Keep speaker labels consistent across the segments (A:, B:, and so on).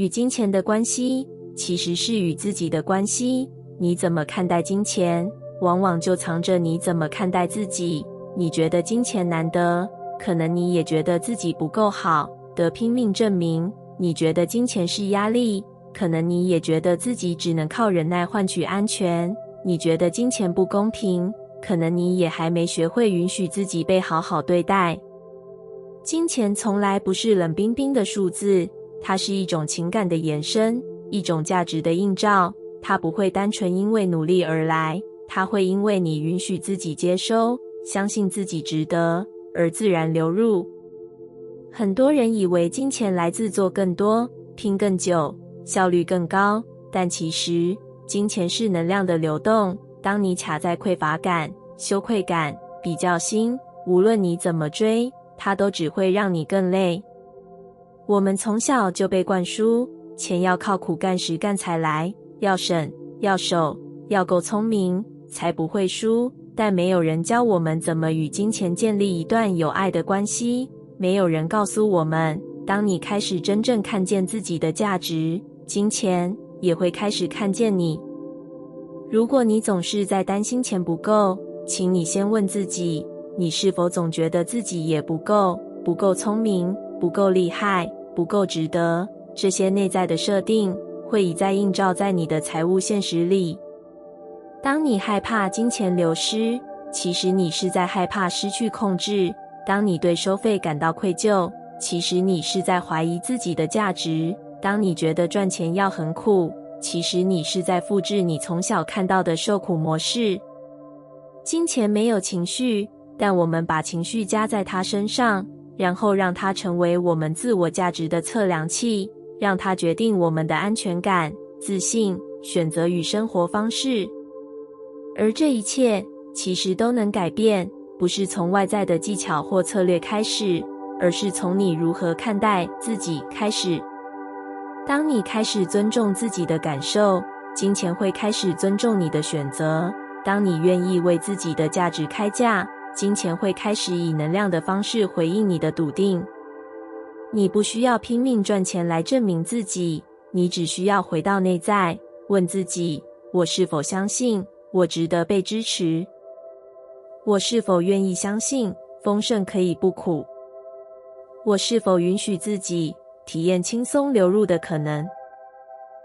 A: 与金钱的关系其实是与自己的关系。你怎么看待金钱，往往就藏着你怎么看待自己。你觉得金钱难得，可能你也觉得自己不够好，得拼命证明。你觉得金钱是压力，可能你也觉得自己只能靠忍耐换取安全。你觉得金钱不公平，可能你也还没学会允许自己被好好对待。金钱从来不是冷冰冰的数字，它是一种情感的延伸，一种价值的映照。它不会单纯因为努力而来，它会因为你允许自己接收，相信自己值得，而自然流入。很多人以为金钱来自做更多、拼更久、效率更高，但其实金钱是能量的流动。当你卡在匮乏感、羞愧感、比较心，无论你怎么追，它都只会让你更累。我们从小就被灌输，钱要靠苦干实干才来，要省，要守，要够聪明，才不会输。但没有人教我们怎么与金钱建立一段有爱的关系，没有人告诉我们，当你开始真正看见自己的价值，金钱也会开始看见你。如果你总是在担心钱不够，请你先问自己，你是否总觉得自己也不够，不够聪明，不够厉害，不够值得？这些内在的设定会一再映照在你的财务现实里。当你害怕金钱流失，其实你是在害怕失去控制。当你对收费感到愧疚，其实你是在怀疑自己的价值。当你觉得赚钱要很苦，其实你是在复制你从小看到的受苦模式。金钱没有情绪，但我们把情绪加在它身上，然后让它成为我们自我价值的测量器，让它决定我们的安全感、自信、选择与生活方式。而这一切其实都能改变，不是从外在的技巧或策略开始，而是从你如何看待自己开始。当你开始尊重自己的感受，金钱会开始尊重你的选择。当你愿意为自己的价值开价，金钱会开始以能量的方式回应你的笃定。你不需要拼命赚钱来证明自己，你只需要回到内在，问自己，我是否相信我值得被支持？我是否愿意相信丰盛可以不苦？我是否允许自己体验轻松流入的可能？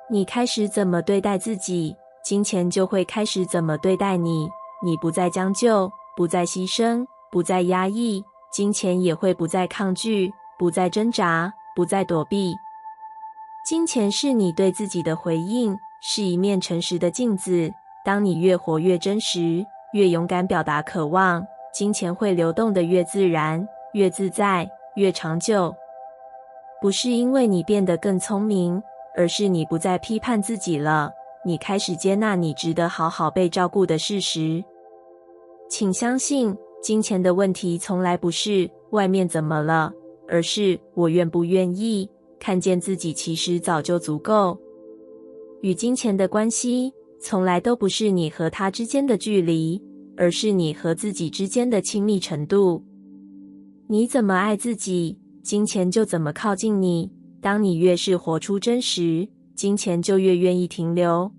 A: 你开始怎么对待自己，金钱就会开始怎么对待你。你不再将就，不再牺牲，不再压抑，金钱也会不再抗拒，不再挣扎，不再躲避。金钱是你对自己的回应，是一面诚实的镜子。当你越活越真实，越勇敢表达渴望，金钱会流动得越自然，越自在，越长久。不是因为你变得更聪明，而是你不再批判自己了，你开始接纳你值得好好被照顾的事实。请相信，金钱的问题从来不是外面怎么了，而是我愿不愿意看见自己其实早就足够。与金钱的关系从来都不是你和他之间的距离，而是你和自己之间的亲密程度。你怎么爱自己，金钱就怎么靠近你。当你越是活出真实，金钱就越愿意停留。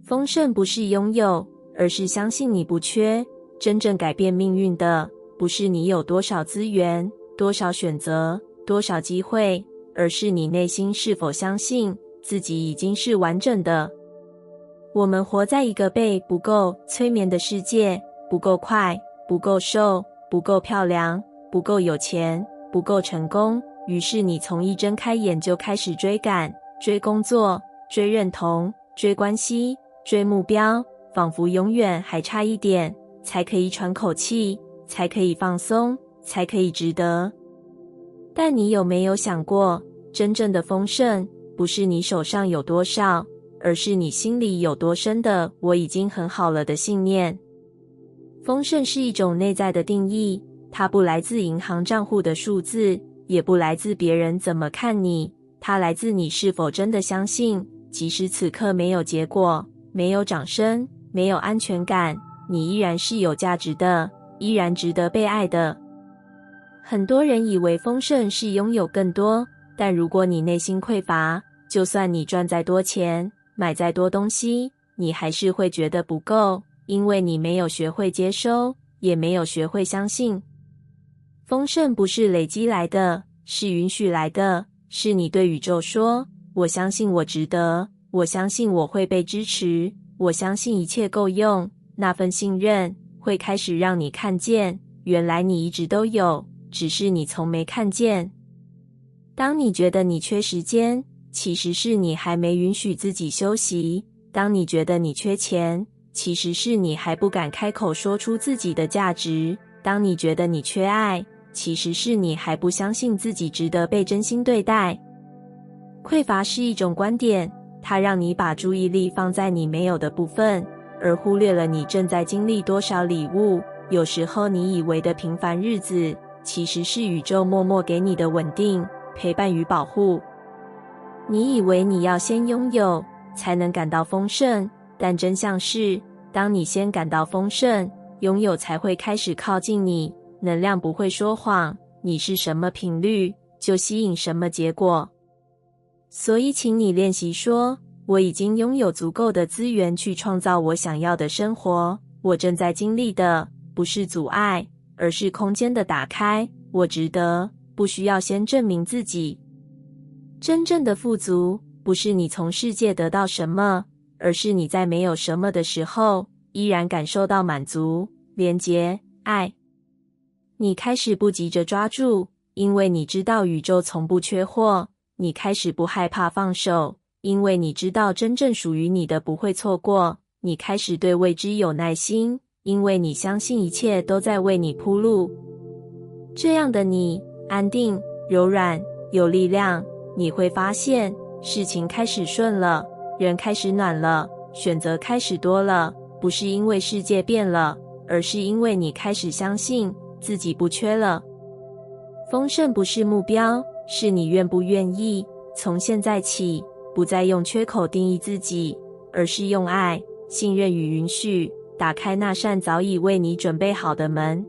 A: 丰盛不是拥有，而是相信你不缺。真正改变命运的，不是你有多少资源、多少选择、多少机会，而是你内心是否相信自己已经是完整的。我们活在一个被不够催眠的世界，不够快，不够瘦，不够漂亮，不够有钱，不够成功。于是你从一睁开眼就开始追赶、追工作、追认同、追关系、追目标，仿佛永远还差一点才可以喘口气，才可以放松，才可以值得。但你有没有想过，真正的丰盛不是你手上有多少，而是你心里有多深的我已经很好了的信念。丰盛是一种内在的定义，它不来自银行账户的数字，也不来自别人怎么看你，它来自你是否真的相信，即使此刻没有结果，没有掌声，没有安全感，你依然是有价值的，依然值得被爱的。很多人以为丰盛是拥有更多，但如果你内心匮乏，就算你赚再多钱，买再多东西，你还是会觉得不够，因为你没有学会接收，也没有学会相信。丰盛不是累积来的，是允许来的，是你对宇宙说，我相信我值得，我相信我会被支持，我相信一切够用。那份信任会开始让你看见，原来你一直都有，只是你从没看见。当你觉得你缺时间，其实是你还没允许自己休息。当你觉得你缺钱，其实是你还不敢开口说出自己的价值。当你觉得你缺爱，其实是你还不相信自己值得被真心对待。匮乏是一种观点，它让你把注意力放在你没有的部分，而忽略了你正在经历多少礼物。有时候你以为的平凡日子，其实是宇宙默默给你的稳定、陪伴与保护。你以为你要先拥有，才能感到丰盛，但真相是，当你先感到丰盛，拥有才会开始靠近你。能量不会说谎，你是什么频率，就吸引什么结果。所以请你练习说，我已经拥有足够的资源去创造我想要的生活。我正在经历的不是阻碍，而是空间的打开。我值得，不需要先证明自己。真正的富足，不是你从世界得到什么，而是你在没有什么的时候，依然感受到满足、连结、爱。你开始不急着抓住，因为你知道宇宙从不缺货。你开始不害怕放手，因为你知道真正属于你的不会错过。你开始对未知有耐心，因为你相信一切都在为你铺路。这样的你，安定、柔软、有力量。你会发现，事情开始顺了，人开始暖了，选择开始多了，不是因为世界变了，而是因为你开始相信自己不缺了。丰盛不是目标，是你愿不愿意从现在起，不再用缺口定义自己，而是用爱、信任与允许，打开那扇早已为你准备好的门。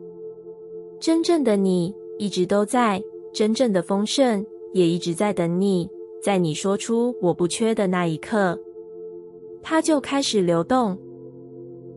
A: 真正的你一直都在，真正的丰盛也一直在等你。在你说出我不缺的那一刻，它就开始流动。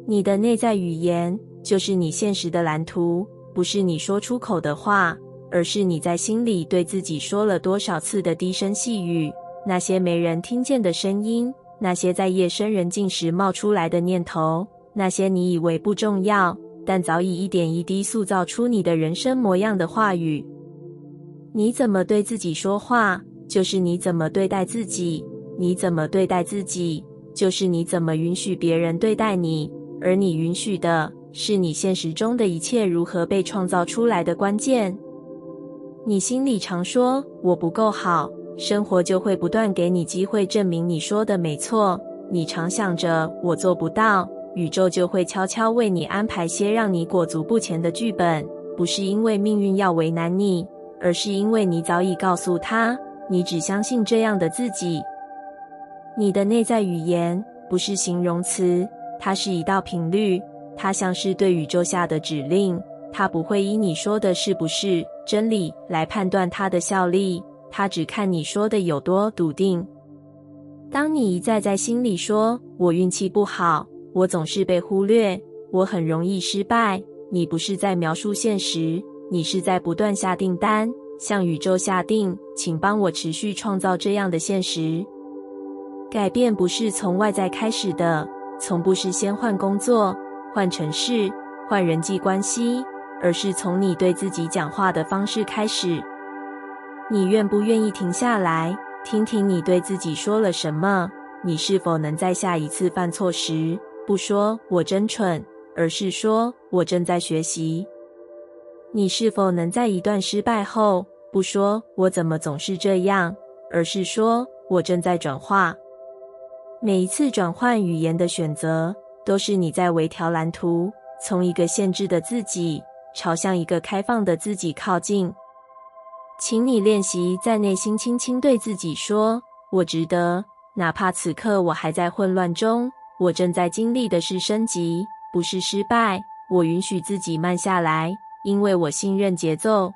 A: 你的内在语言就是你现实的蓝图，不是你说出口的话，而是你在心里对自己说了多少次的低声细语，那些没人听见的声音，那些在夜深人静时冒出来的念头，那些你以为不重要，但早已一点一滴塑造出你的人生模样的话语。你怎么对自己说话，就是你怎么对待自己。你怎么对待自己，就是你怎么允许别人对待你。而你允许的，是你现实中的一切如何被创造出来的关键。你心里常说我不够好，生活就会不断给你机会证明你说的没错。你常想着我做不到，宇宙就会悄悄为你安排些让你裹足不前的剧本。不是因为命运要为难你，而是因为你早已告诉他，你只相信这样的自己。你的内在语言不是形容词，它是一道频率，它像是对宇宙下的指令，它不会依你说的是不是真理来判断它的效力，它只看你说的有多笃定。当你一再在心里说我运气不好，我总是被忽略，我很容易失败，你不是在描述现实，你是在不断下订单，向宇宙下定，请帮我持续创造这样的现实。改变不是从外在开始的，从不是先换工作、换城市、换人际关系，而是从你对自己讲话的方式开始。你愿不愿意停下来，听听你对自己说了什么？你是否能在下一次犯错时，不说我真蠢，而是说我正在学习？你是否能在一段失败后，不说我怎么总是这样，而是说我正在转化？每一次转换语言的选择，都是你在微调蓝图，从一个限制的自己，朝向一个开放的自己靠近。请你练习在内心轻轻对自己说，我值得，哪怕此刻我还在混乱中，我正在经历的是升级，不是失败。我允许自己慢下来，因为我信任节奏。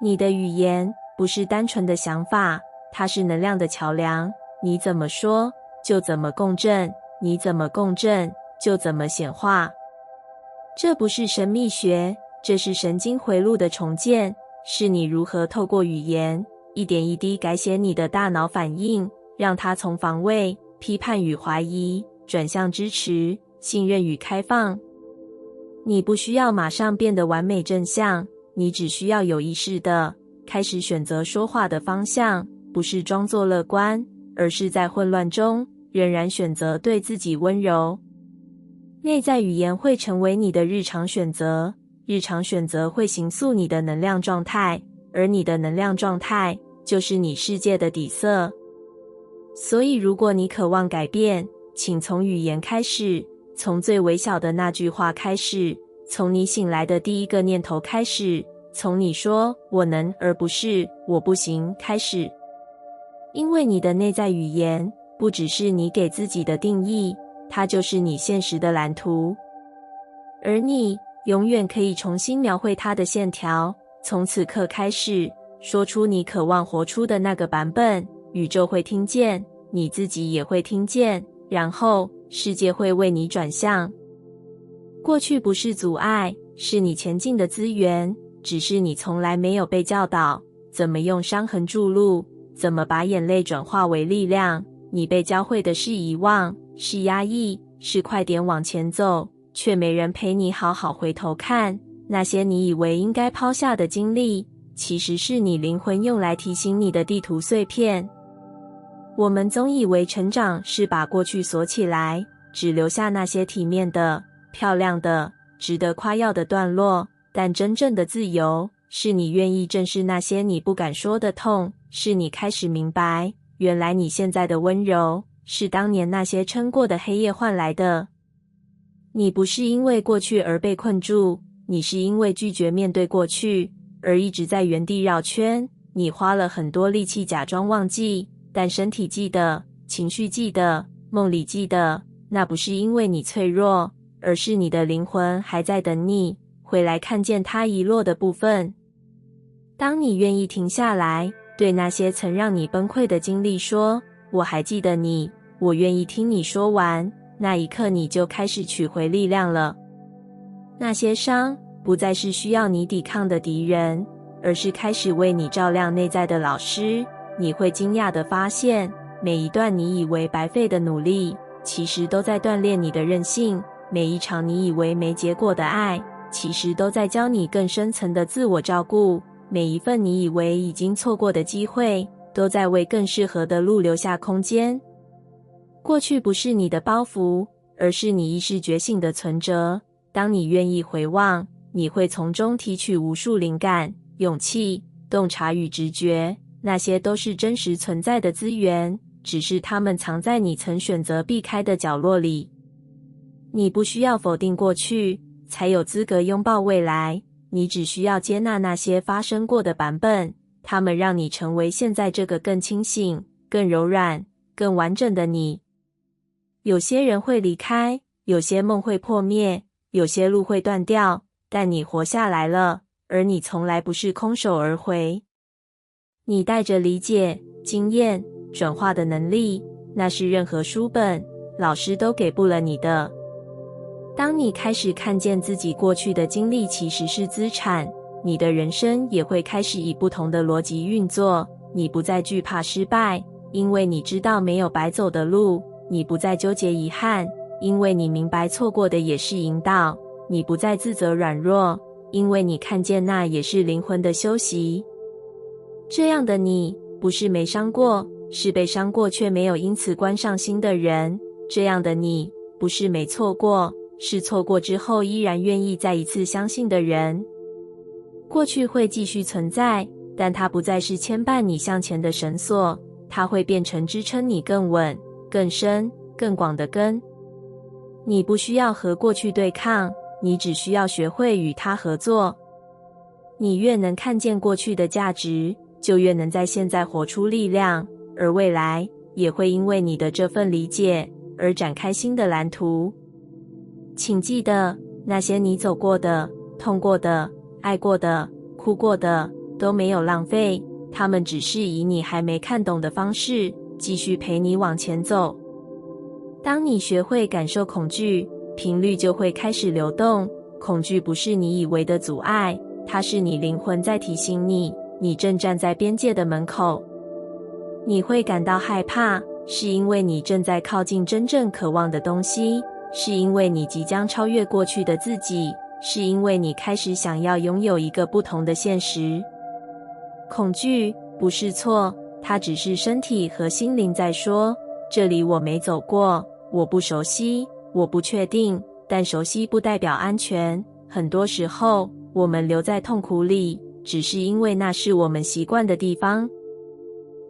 A: 你的语言不是单纯的想法，它是能量的桥梁。你怎么说，就怎么共振；你怎么共振，就怎么显化。这不是神秘学，这是神经回路的重建，是你如何透过语言，一点一滴改写你的大脑反应，让它从防卫、批判与怀疑，转向支持、信任与开放。你不需要马上变得完美正向，你只需要有意识地开始选择说话的方向，不是装作乐观，而是在混乱中仍然选择对自己温柔。内在语言会成为你的日常选择，日常选择会形塑你的能量状态，而你的能量状态就是你世界的底色。所以如果你渴望改变，请从语言开始，从最微小的那句话开始，从你醒来的第一个念头开始，从你说我能而不是我不行开始。因为你的内在语言不只是你给自己的定义，它就是你现实的蓝图，而你永远可以重新描绘它的线条。从此刻开始，说出你渴望活出的那个版本，宇宙会听见，你自己也会听见，然后世界会为你转向。过去不是阻碍，是你前进的资源，只是你从来没有被教导怎么用伤痕筑路，怎么把眼泪转化为力量。你被教会的是遗忘，是压抑，是快点往前走，却没人陪你好好回头看。那些你以为应该抛下的经历，其实是你灵魂用来提醒你的地图碎片。我们总以为成长是把过去锁起来，只留下那些体面的、漂亮的、值得夸耀的段落，但真正的自由，是你愿意正视那些你不敢说的痛，是你开始明白，原来你现在的温柔，是当年那些撑过的黑夜换来的。你不是因为过去而被困住，你是因为拒绝面对过去，而一直在原地绕圈。你花了很多力气假装忘记，但身体记得，情绪记得，梦里记得，那不是因为你脆弱，而是你的灵魂还在等你回来看见它遗落的部分。当你愿意停下来，对那些曾让你崩溃的经历说，我还记得你，我愿意听你说完，那一刻你就开始取回力量了。那些伤不再是需要你抵抗的敌人，而是开始为你照亮内在的老师。你会惊讶地发现，每一段你以为白费的努力，其实都在锻炼你的韧性；每一场你以为没结果的爱，其实都在教你更深层的自我照顾；每一份你以为已经错过的机会，都在为更适合的路留下空间。过去不是你的包袱，而是你意识觉醒的存折。当你愿意回望，你会从中提取无数灵感、勇气、洞察与直觉，那些都是真实存在的资源，只是它们藏在你曾选择避开的角落里。你不需要否定过去，才有资格拥抱未来。你只需要接纳那些发生过的版本，它们让你成为现在这个更清醒、更柔软、更完整的你。有些人会离开，有些梦会破灭，有些路会断掉，但你活下来了，而你从来不是空手而回。你带着理解、经验、转化的能力，那是任何书本、老师都给不了你的。当你开始看见自己过去的经历其实是资产，你的人生也会开始以不同的逻辑运作。你不再惧怕失败，因为你知道没有白走的路；你不再纠结遗憾，因为你明白错过的也是引导；你不再自责软弱，因为你看见那也是灵魂的休息。这样的你，不是没伤过，是被伤过却没有因此关上心的人。这样的你，不是没错过，是错过之后依然愿意再一次相信的人。过去会继续存在，但它不再是牵绊你向前的绳索，它会变成支撑你更稳、更深、更广的根。你不需要和过去对抗，你只需要学会与它合作。你越能看见过去的价值，就越能在现在活出力量，而未来也会因为你的这份理解而展开新的蓝图。请记得，那些你走过的、痛过的、爱过的、哭过的，都没有浪费，他们只是以你还没看懂的方式，继续陪你往前走。当你学会感受恐惧，频率就会开始流动。恐惧不是你以为的阻碍，它是你灵魂在提醒你，你正站在边界的门口。你会感到害怕，是因为你正在靠近真正渴望的东西，是因为你即将超越过去的自己，是因为你开始想要拥有一个不同的现实。恐惧不是错，它只是身体和心灵在说，这里我没走过，我不熟悉，我不确定，但熟悉不代表安全。很多时候，我们留在痛苦里，只是因为那是我们习惯的地方。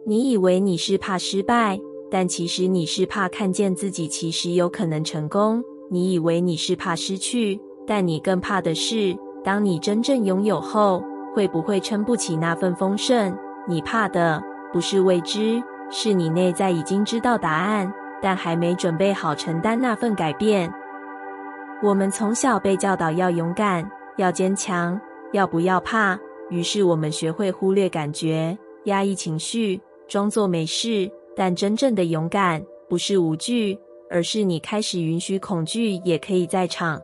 A: 你以为你是怕失败，但其实你是怕看见自己其实有可能成功。你以为你是怕失去，但你更怕的是，当你真正拥有后，会不会撑不起那份丰盛？你怕的不是未知，是你内在已经知道答案，但还没准备好承担那份改变。我们从小被教导要勇敢，要坚强，要不要怕，于是我们学会忽略感觉，压抑情绪，装作没事。但真正的勇敢不是无惧，而是你开始允许恐惧也可以在场。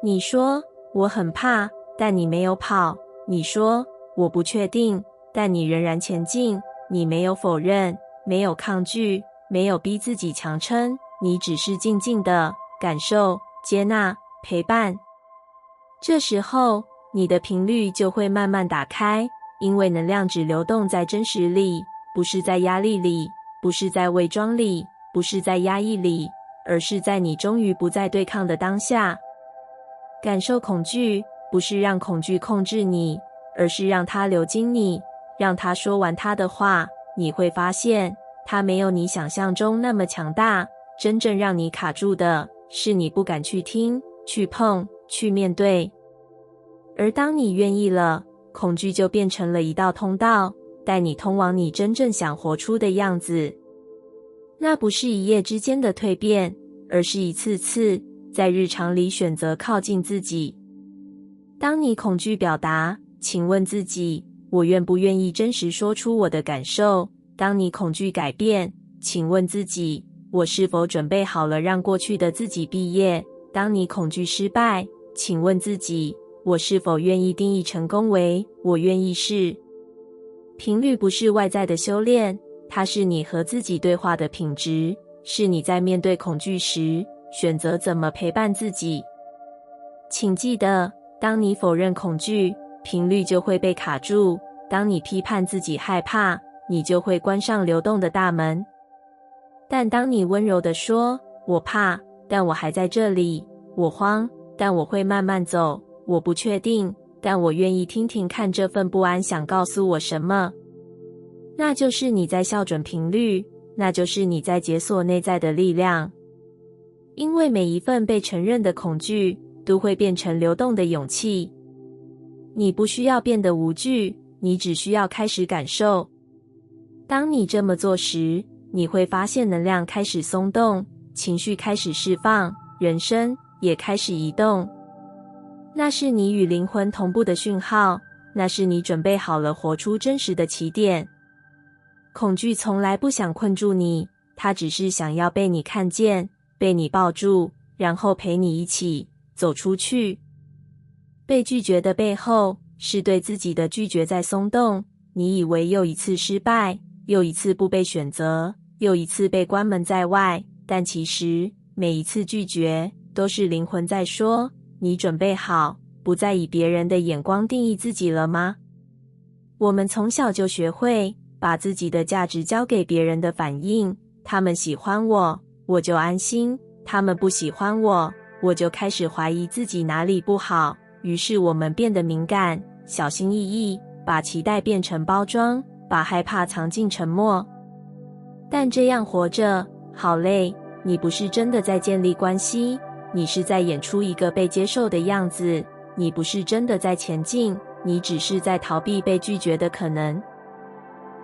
A: 你说我很怕，但你没有跑。你说我不确定，但你仍然前进。你没有否认，没有抗拒，没有逼自己强撑，你只是静静的感受、接纳、陪伴。这时候，你的频率就会慢慢打开，因为能量只流动在真实里，不是在压力里，不是在伪装里，不是在压抑里，而是在你终于不再对抗的当下。感受恐惧，不是让恐惧控制你，而是让它流经你，让它说完它的话。你会发现，它没有你想象中那么强大，真正让你卡住的，是你不敢去听、去碰、去面对。而当你愿意了，恐惧就变成了一道通道，带你通往你真正想活出的样子。那不是一夜之间的蜕变，而是一次次在日常里选择靠近自己。当你恐惧表达，请问自己，我愿不愿意真实说出我的感受？当你恐惧改变，请问自己，我是否准备好了让过去的自己毕业？当你恐惧失败，请问自己，我是否愿意定义成功为我愿意是？频率不是外在的修炼，它是你和自己对话的品质，是你在面对恐惧时选择怎么陪伴自己。请记得，当你否认恐惧，频率就会被卡住；当你批判自己害怕，你就会关上流动的大门。但当你温柔地说，我怕，但我还在这里；我慌，但我会慢慢走；我不确定，但我愿意听听看这份不安想告诉我什么。那就是你在校准频率，那就是你在解锁内在的力量。因为每一份被承认的恐惧，都会变成流动的勇气。你不需要变得无惧，你只需要开始感受。当你这么做时，你会发现能量开始松动，情绪开始释放，人生也开始移动。那是你与灵魂同步的讯号，那是你准备好了活出真实的起点。恐惧从来不想困住你，它只是想要被你看见，被你抱住，然后陪你一起走出去。被拒绝的背后，是对自己的拒绝在松动。你以为又一次失败，又一次不被选择，又一次被关门在外，但其实每一次拒绝都是灵魂在说，你准备好不再以别人的眼光定义自己了吗？我们从小就学会把自己的价值交给别人的反应，他们喜欢我，我就安心；他们不喜欢我，我就开始怀疑自己哪里不好。于是我们变得敏感，小心翼翼，把期待变成包装，把害怕藏进沉默。但这样活着好累，你不是真的在建立关系，你是在演出一个被接受的样子，你不是真的在前进，你只是在逃避被拒绝的可能。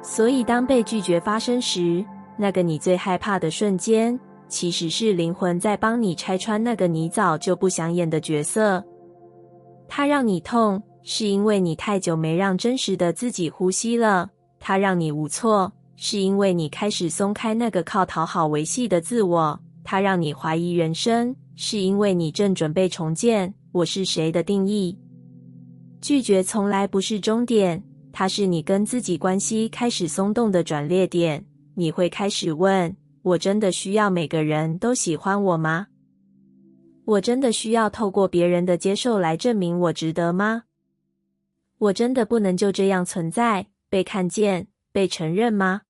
A: 所以当被拒绝发生时，那个你最害怕的瞬间，其实是灵魂在帮你拆穿那个你早就不想演的角色。它让你痛，是因为你太久没让真实的自己呼吸了，它让你无措；是因为你开始松开那个靠讨好维系的自我，它让你怀疑人生；是因为你正准备重建我是谁的定义。拒绝从来不是终点，它是你跟自己关系开始松动的转捩点。你会开始问：我真的需要每个人都喜欢我吗？我真的需要透过别人的接受来证明我值得吗？我真的不能就这样存在，被看见，被承认吗？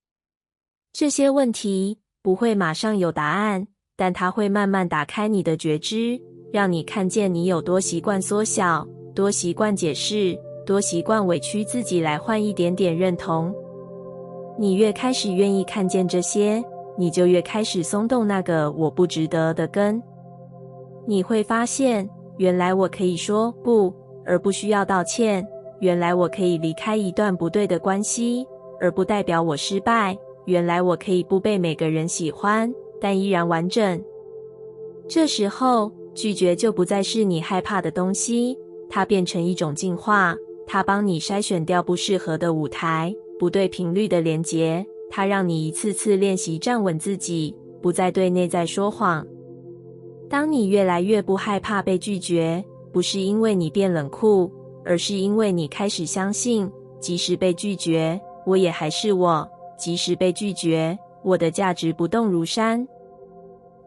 A: 这些问题不会马上有答案，但它会慢慢打开你的觉知，让你看见你有多习惯缩小，多习惯解释，多习惯委屈自己来换一点点认同。你越开始愿意看见这些，你就越开始松动那个我不值得的根。你会发现，原来我可以说不，而不需要道歉；原来我可以离开一段不对的关系，而不代表我失败；原来我可以不被每个人喜欢，但依然完整。这时候，拒绝就不再是你害怕的东西，它变成一种进化，它帮你筛选掉不适合的舞台，不对频率的连结，它让你一次次练习站稳自己，不再对内在说谎。当你越来越不害怕被拒绝，不是因为你变冷酷，而是因为你开始相信，即使被拒绝，我也还是我；即使被拒绝，我的价值不动如山。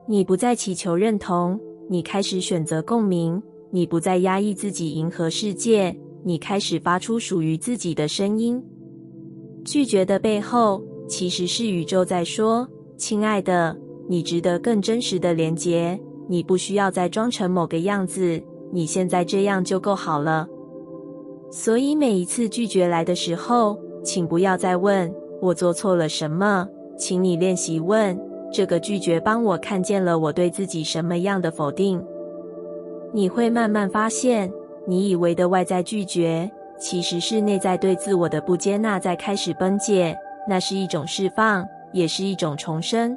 A: 你不再祈求认同，你开始选择共鸣；你不再压抑自己迎合世界，你开始发出属于自己的声音。拒绝的背后，其实是宇宙在说：亲爱的，你值得更真实的连结，你不需要再装成某个样子，你现在这样就够好了。所以每一次拒绝来的时候，请不要再问我做错了什么，请你练习问，这个拒绝帮我看见了我对自己什么样的否定。你会慢慢发现，你以为的外在拒绝，其实是内在对自我的不接纳在开始崩解，那是一种释放，也是一种重生。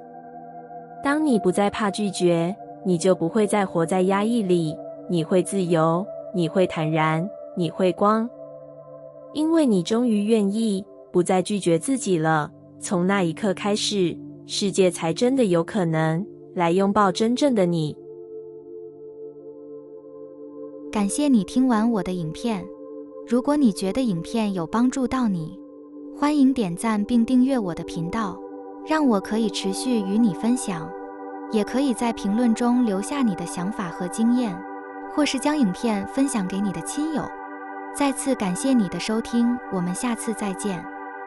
A: 当你不再怕拒绝，你就不会再活在压抑里，你会自由，你会坦然，你会光。因为你终于愿意不再拒绝自己了，从那一刻开始，世界才真的有可能来拥抱真正的你。
B: 感谢你听完我的影片。如果你觉得影片有帮助到你，欢迎点赞并订阅我的频道，让我可以持续与你分享。也可以在评论中留下你的想法和经验，或是将影片分享给你的亲友。再次感谢你的收听，我们下次再见。